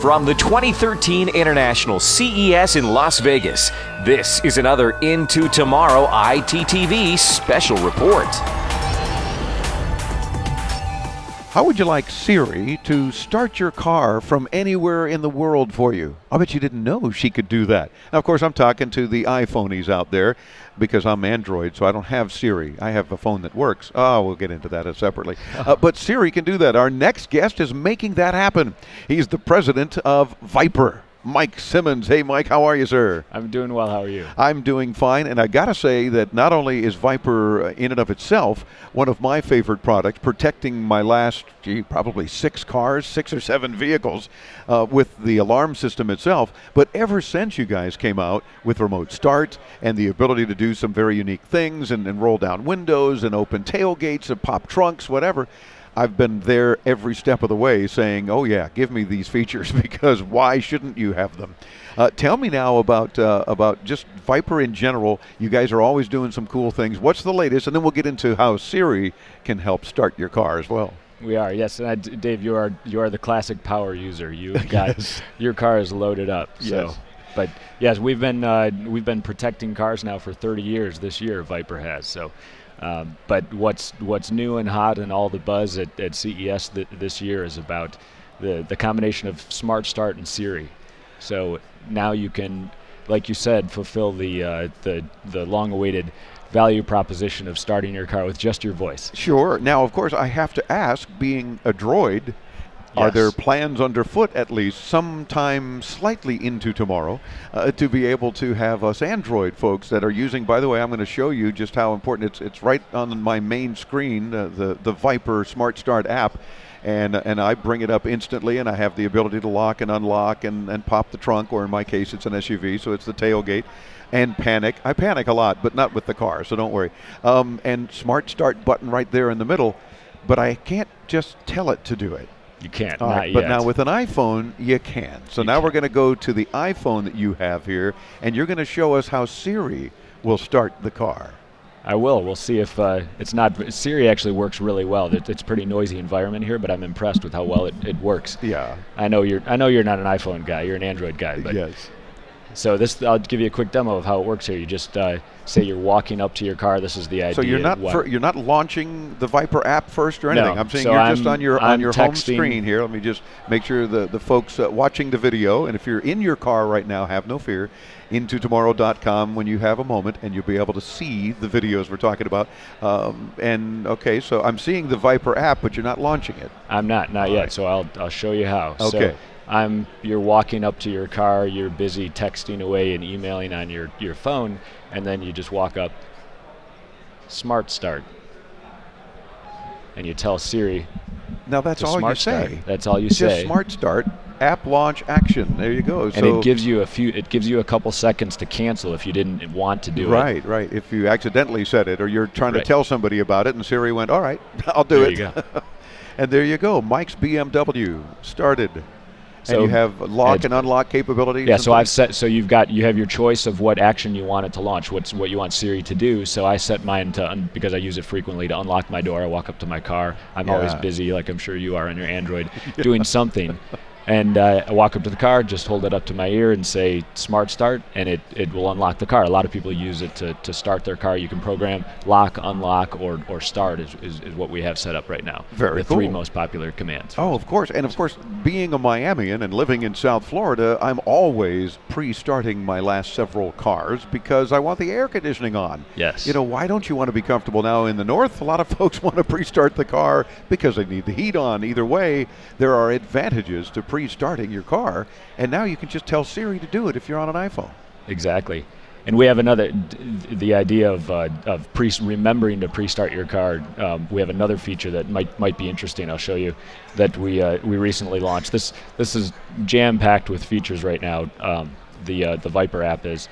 From the 2013 International CES in Las Vegas, this is another Into Tomorrow ITTV special report. How would you like Siri to start your car from anywhere in the world for you? I bet you didn't know she could do that. Now, of course, I'm talking to the iPhonies out there because I'm Android, so I don't have Siri. I have a phone that works. Oh, we'll get into that separately. But Siri can do that. Our next guest is making that happen. He's the president of Viper, Mike Simmons. Hey, Mike, how are you, sir? I'm doing well. How are you? I'm doing fine, and I got to say that not only is Viper in and of itself one of my favorite products, protecting my last, probably 6 cars, 6 or 7 vehicles with the alarm system itself, but ever since you guys came out with remote start and the ability to do some very unique things and roll down windows and open tailgates and pop trunks, whatever, I've been there every step of the way saying, oh yeah, give me these features because why shouldn't you have them? Tell me now about just Viper in general. You guys are always doing some cool things. What's the latest? And then we'll get into how Siri can help start your car as well. We are, yes. And Dave, you are the classic power user. You've got Yes. Your car is loaded up. So. Yes. But yes, we've been protecting cars now for 30 years. This year, Viper has. So. But what's new and hot and all the buzz at CES this year is about the combination of Smart Start and Siri. So now you can, like you said, fulfill the long-awaited value proposition of starting your car with just your voice. Sure. Now, of course, I have to ask, being a droid, are there plans underfoot, at least sometime slightly into tomorrow, to be able to have us Android folks that are using, by the way, I'm going to show you just how important it's right on my main screen, the Viper Smart Start app, and I bring it up instantly, and I have the ability to lock and unlock and pop the trunk, or in my case, it's an SUV, so it's the tailgate, and panic. I panic a lot, but not with the car, so don't worry. And Smart Start button right there in the middle, but I can't just tell it to do it. You can't, not yet. But now with an iPhone, you can. So now we're going to go to the iPhone that you have here, and you're going to show us how Siri will start the car. I will. We'll see if it's not. Siri actually works really well. It's a pretty noisy environment here, but I'm impressed with how well it works. Yeah. I know you're not an iPhone guy. You're an Android guy. But yes. So I'll give you a quick demo of how it works here. You just say you're walking up to your car. This is the idea. So you're not launching the Viper app first or anything. No. I'm saying so you're just on your home texting. screen here. Let me just make sure the folks watching the video, and if you're in your car right now, have no fear. IntoTomorrow.com when you have a moment, and you'll be able to see the videos we're talking about. And okay, so I'm seeing the Viper app, but you're not launching it. I'm not yet. Right. So I'll show you how. Okay. So you're walking up to your car, you're busy texting away and emailing on your phone, and then you just walk up, Smart Start, and you tell Siri. Now that's all you say. Start. That's all you just say. Smart Start, app launch action. There you go. And it gives you a couple seconds to cancel if you didn't want to do it. Right. If you accidentally said it, or you're trying to tell somebody about it, and Siri went, "All right, I'll do it." There you go. And there you go. Mike's BMW started. And you have lock and unlock capabilities. Yeah, so I've set. So you have your choice of what action you want it to launch. What you want Siri to do. So I set mine to because I use it frequently to unlock my door. I walk up to my car. I'm always busy, like I'm sure you are on your Android, doing something. And I walk up to the car, just hold it up to my ear and say Smart Start, and it will unlock the car. A lot of people use it to start their car. You can program lock, unlock, or start is what we have set up right now. Very cool. The 3 most popular commands. Oh, of course. And of course, being a Miamian and living in South Florida, I'm always pre-starting my last several cars because I want the air conditioning on. Yes. You know, why don't you want to be comfortable? Now in the north, a lot of folks want to pre-start the car because they need the heat on. Either way, there are advantages to pre-starting your car, and now you can just tell Siri to do it if you're on an iPhone. Exactly. And we have the idea of remembering to pre-start your car. We have another feature that might be interesting. I'll show you that we recently launched. This is jam-packed with features right now. The Viper app is,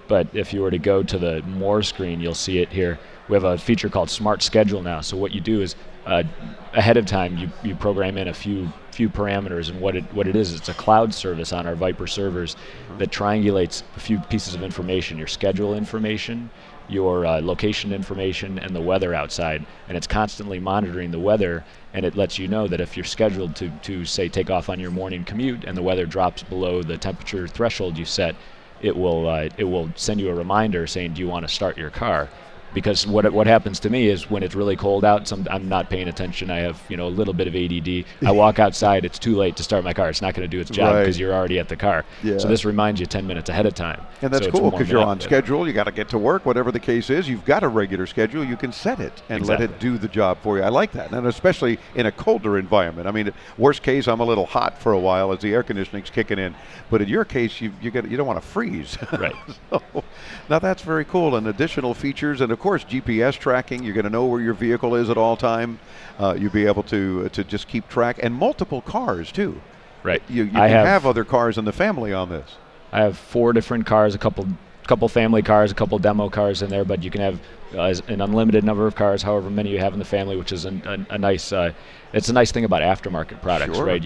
But if you were to go to the more screen, you'll see it here. We have a feature called Smart Schedule now. So what you do is ahead of time you program in a few parameters, and what it is, it's a cloud service on our Viper servers that triangulates a few pieces of information: your schedule information, your location information, and the weather outside. And it's constantly monitoring the weather, and it lets you know that if you're scheduled to say take off on your morning commute and the weather drops below the temperature threshold you set, it will send you a reminder saying, do you want to start your car? Because what happens to me is when it's really cold out, I'm not paying attention. I have a little bit of ADD. I walk outside, it's too late to start my car. It's not going to do its job because you're already at the car. Yeah. So this reminds you 10 minutes ahead of time. And that's cool because you're on schedule. You got to get to work, whatever the case is. You've got a regular schedule. You can set it and let it do the job for you. I like that, and especially in a colder environment. I mean, worst case, I'm a little hot for a while as the air conditioning's kicking in. But in your case, you don't want to freeze. Right. So, now that's very cool. And additional features, and of course GPS tracking. You're going to know where your vehicle is at all time. You'll be able to just keep track, and multiple cars too. Right. You can have other cars in the family on this. I have 4 different cars, a couple family cars, a couple demo cars in there, but you can have an unlimited number of cars, however many you have in the family, which is a nice. It's a nice thing about aftermarket products, right?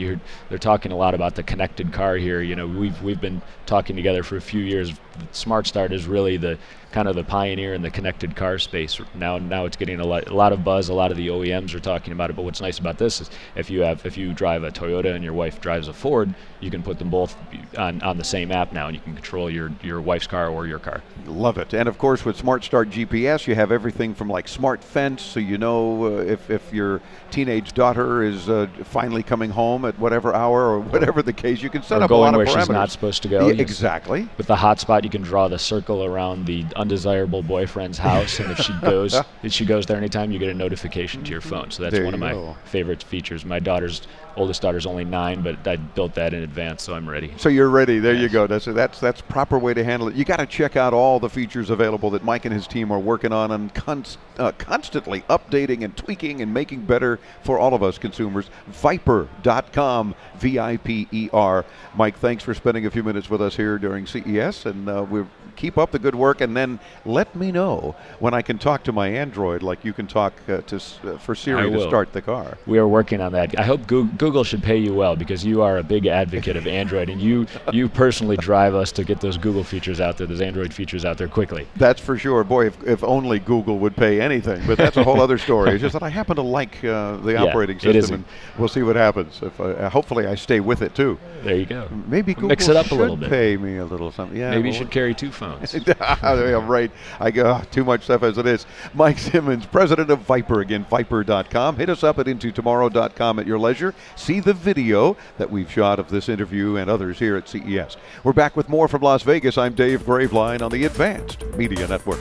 They're talking a lot about the connected car here. We've been talking together for a few years. Smart Start is really the kind of the pioneer in the connected car space. Now it's getting a lot of buzz. A lot of the OEMs are talking about it. But what's nice about this is if you drive a Toyota and your wife drives a Ford, you can put them both on the same app now, and you can control your wife's car or your car. Love it. And of course, with Smart Start GPS, you have everything from like smart fence, so you know if your teenage daughter is finally coming home at whatever hour or whatever the case, you can set up a lot of parameters. Going where she's not supposed to go. Yeah, exactly. With the hotspot, you can draw the circle around the undesirable boyfriend's house, and if she goes there anytime, you get a notification to your phone. So that's one of my favorite features. My oldest daughter's only 9, but I built that in advance, so I'm ready. So you're ready. There you go. That's proper way to handle it. You got to check out all the features available that Mike and his team are working on and constantly updating and tweaking and making better for all of us consumers. Viper.com, VIPER. Mike, thanks for spending a few minutes with us here during CES, and we'll keep up the good work, and then let me know when I can talk to my Android like you can talk for Siri to start the car. We are working on that. I hope Google should pay you well, because you are a big advocate of Android, and you personally drive us to get those Google features out there, those Android features out there quickly. That's for sure. Boy, if only Google would pay anything, but that's a whole other story. It's just that I happen to like the operating system, and we'll see what happens. Hopefully I stay with it too. There you go. Maybe Google mix it up a little bit. Pay me a little something. Yeah. Maybe you should carry 2 phones. Yeah, right. I go too much stuff as it is. Mike Simmons, president of Viper. Again, Viper.com. Hit us up at IntoTomorrow.com at your leisure. See the video that we've shot of this interview and others here at CES. We're back with more from Las Vegas. I'm Dave Graveline on the Advanced Media Network.